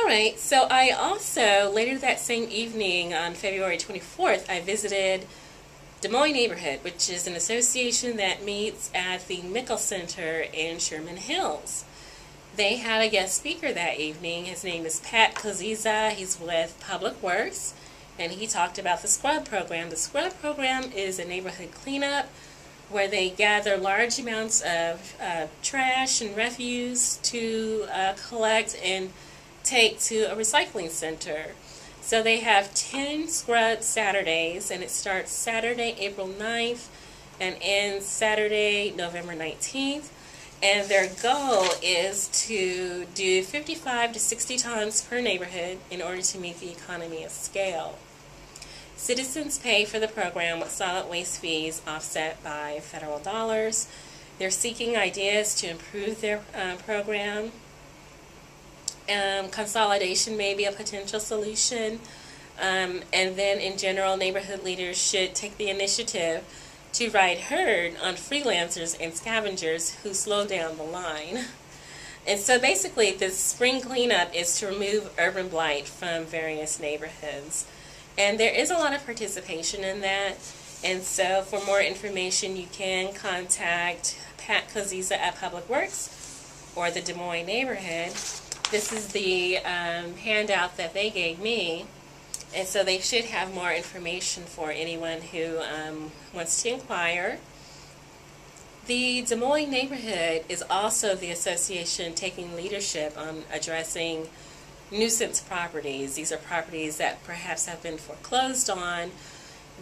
right, so I also, later that same evening on February 24th, I visited Des Moines Neighborhood, which is an association that meets at the Mickle Center in Sherman Hills. They had a guest speaker that evening. His name is Pat Koziza. He's with Public Works, and he talked about the Scrub Program. The Scrub Program is a neighborhood cleanup where they gather large amounts of trash and refuse to collect and take to a recycling center. So they have 10 Scrub Saturdays, and it starts Saturday, April 9th, and ends Saturday, November 19th. And their goal is to do 55 to 60 times per neighborhood in order to meet the economy of scale. Citizens pay for the program with solid waste fees offset by federal dollars. They're seeking ideas to improve their program. Consolidation may be a potential solution. And then in general, neighborhood leaders should take the initiative to ride herd on freelancers and scavengers who slow down the line. And so basically this spring cleanup is to remove urban blight from various neighborhoods. And there is a lot of participation in that. And so for more information, you can contact Pat Koziza at Public Works or the Des Moines Neighborhood. This is the handout that they gave me. And so they should have more information for anyone who wants to inquire. The Des Moines Neighborhood is also the association taking leadership on addressing nuisance properties. These are properties that perhaps have been foreclosed on,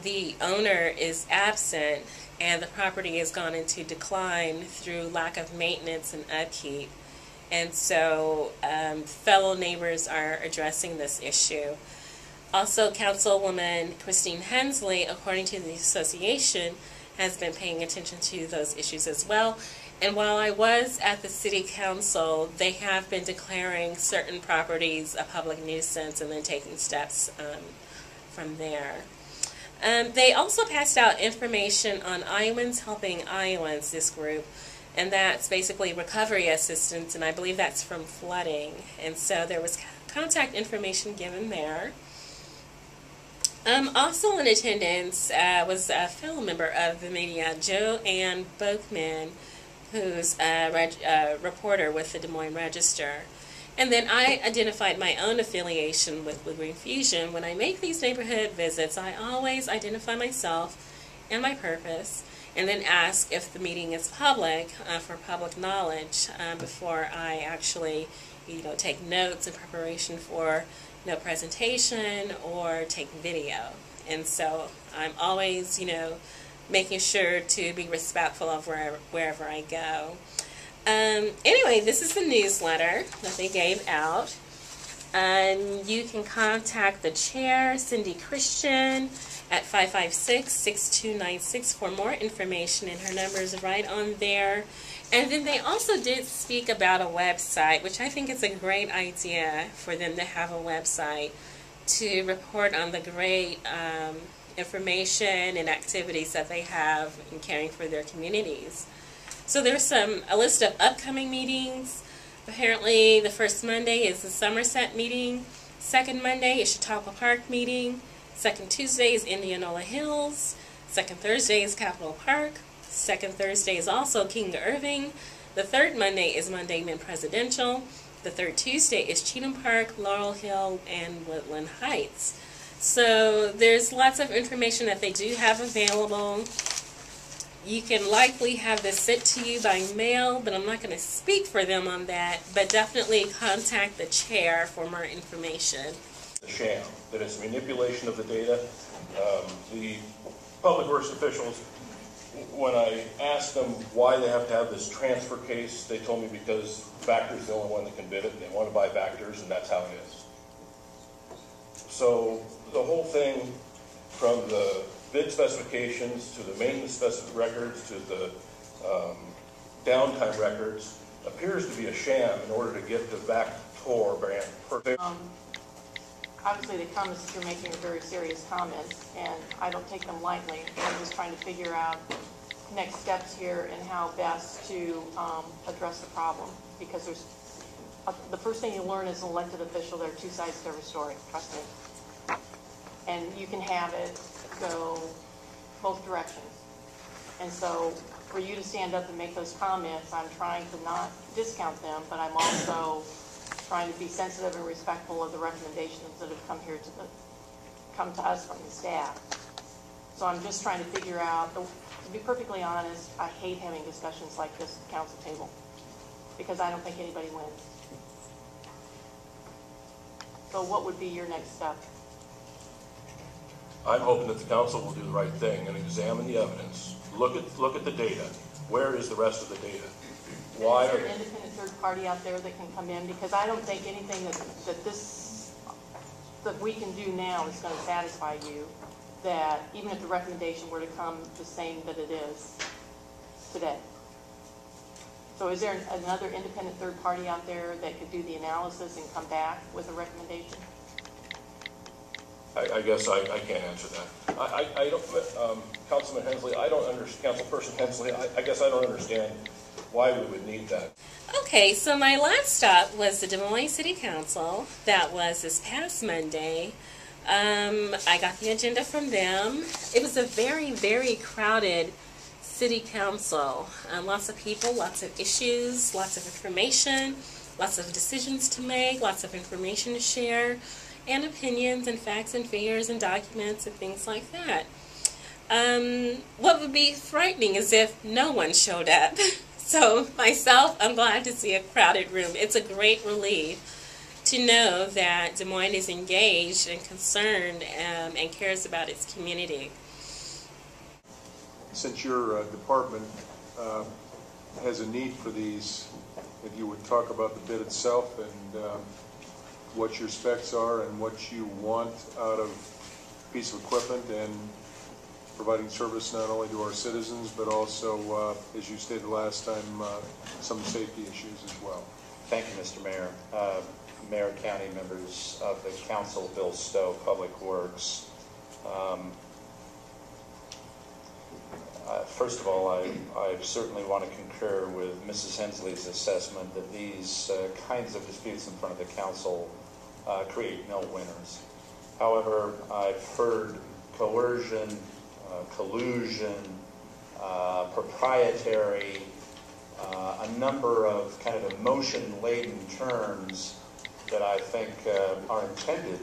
the owner is absent, and the property has gone into decline through lack of maintenance and upkeep. And so fellow neighbors are addressing this issue. Also, Councilwoman Christine Hensley, according to the association, has been paying attention to those issues as well. And while I was at the City Council, they have been declaring certain properties a public nuisance and then taking steps from there. They also passed out information on Iowans Helping Iowans, this group, and that's basically recovery assistance, and I believe that's from flooding. And so there was contact information given there. Also in attendance was a fellow member of the media, Joanne Boakman, who's a reporter with the Des Moines Register. And then I identified my own affiliation with Blue.Green.Fusion. When I make these neighborhood visits, I always identify myself and my purpose, and then ask if the meeting is public for public knowledge before I actually, take notes in preparation for presentation or take video. And so I'm always, making sure to be respectful of wherever I go. Anyway, this is the newsletter that they gave out. You can contact the chair, Cindy Christian, at 556-6296 for more information, and her number is right on there. And then they also did speak about a website, which I think is a great idea for them to have a website to report on the great information and activities that they have in caring for their communities. So there's a list of upcoming meetings. Apparently the first Monday is the Somerset meeting. Second Monday is Chautauqua Park meeting. Second Tuesday is Indianola Hills. Second Thursday is Capitol Park. Second Thursday is also King Irving. The third Monday is Monday Mid Presidential. The third Tuesday is Cheatham Park, Laurel Hill, and Woodland Heights. So there's lots of information that they do have available. You can likely have this sent to you by mail, but I'm not going to speak for them on that. But definitely contact the chair for more information. A sham, that it's manipulation of the data. The public works officials, when I asked them why they have to have this transfer case, they told me because Vector's the only one that can bid it. They want to buy Vectors, and that's how it is. So the whole thing, from the bid specifications to the maintenance records to the downtime records, appears to be a sham in order to get the Vector brand perfect. Obviously, the comments that you're making are very serious comments, and I don't take them lightly. I'm just trying to figure out next steps here and how best to address the problem, because there's the first thing you learn as an elected official, there are two sides to every story, trust me. And you can have it go both directions. And so for you to stand up and make those comments, I'm trying to not discount them, but I'm also trying to be sensitive and respectful of the recommendations that have come here come to us from the staff. So I'm just trying to figure out, to be perfectly honest, I hate having discussions like this at the council table because I don't think anybody wins. So what would be your next step? I'm hoping that the council will do the right thing and examine the evidence. Look at the data. Where is the rest of the data? Why? Is there an independent third party out there that can come in? Because I don't think anything that we can do now is going to satisfy you. That even if the recommendation were to come the same that it is today. So is there another independent third party out there that could do the analysis and come back with a recommendation? I guess I can't answer that. I don't, Councilman Hensley, I don't understand, Councilperson Hensley, I guess I don't understand why we would need that. Okay, so my last stop was the Des Moines City Council. That was this past Monday. I got the agenda from them. It was a very, very crowded city council. Lots of people, lots of issues, lots of information, lots of decisions to make, lots of information to share, and opinions and facts and figures and documents and things like that. What would be frightening is if no one showed up. So myself, I'm glad to see a crowded room. It's a great relief to know that Des Moines is engaged and concerned and cares about its community. Since your department has a need for these, if you would talk about the bid itself and what your specs are and what you want out of a piece of equipment and providing service not only to our citizens but also, as you stated last time, some safety issues as well. Thank you, Mr. Mayor. Mayor, county members of the council, Bill Stowe, Public Works. First of all, I certainly want to concur with Mrs. Hensley's assessment that these kinds of disputes in front of the council create no winners. However, I've heard coercion, collusion, proprietary, a number of kind of emotion-laden terms that I think are intended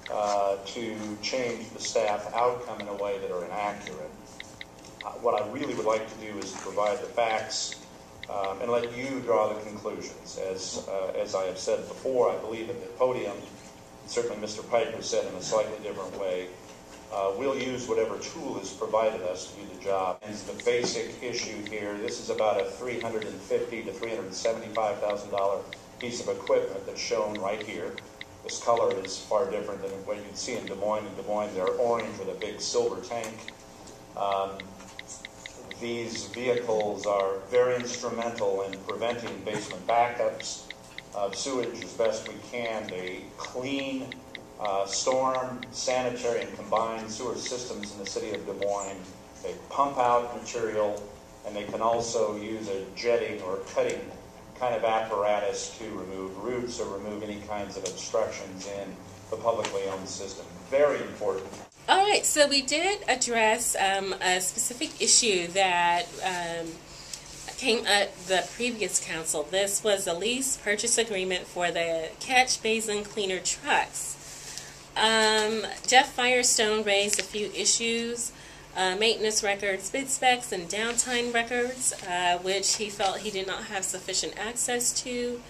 to change the staff outcome in a way that are inaccurate. What I really would like to do is provide the facts and let you draw the conclusions. As I have said before, I believe at the podium, certainly Mr. Piper said in a slightly different way, we'll use whatever tool is provided us to do the job. And the basic issue here, this is about a $350,000 to $375,000 piece of equipment that's shown right here. This color is far different than what you'd see in Des Moines. In Des Moines, they're orange with a big silver tank. These vehicles are very instrumental in preventing basement backups of sewage as best we can. They clean storm, sanitary, and combined sewer systems in the city of Des Moines. They pump out material, and they can also use a jetting or cutting kind of apparatus to remove roots or remove any kinds of obstructions in the publicly owned system. Very important. All right, so we did address a specific issue that came at the previous council. This was a lease purchase agreement for the catch basin cleaner trucks. Jeff Firestone raised a few issues, maintenance records, bid specs, and downtime records, which he felt he did not have sufficient access to.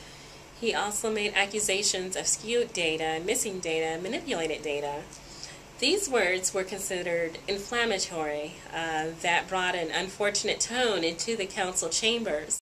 He also made accusations of skewed data, missing data, manipulated data. These words were considered inflammatory, that brought an unfortunate tone into the council chambers.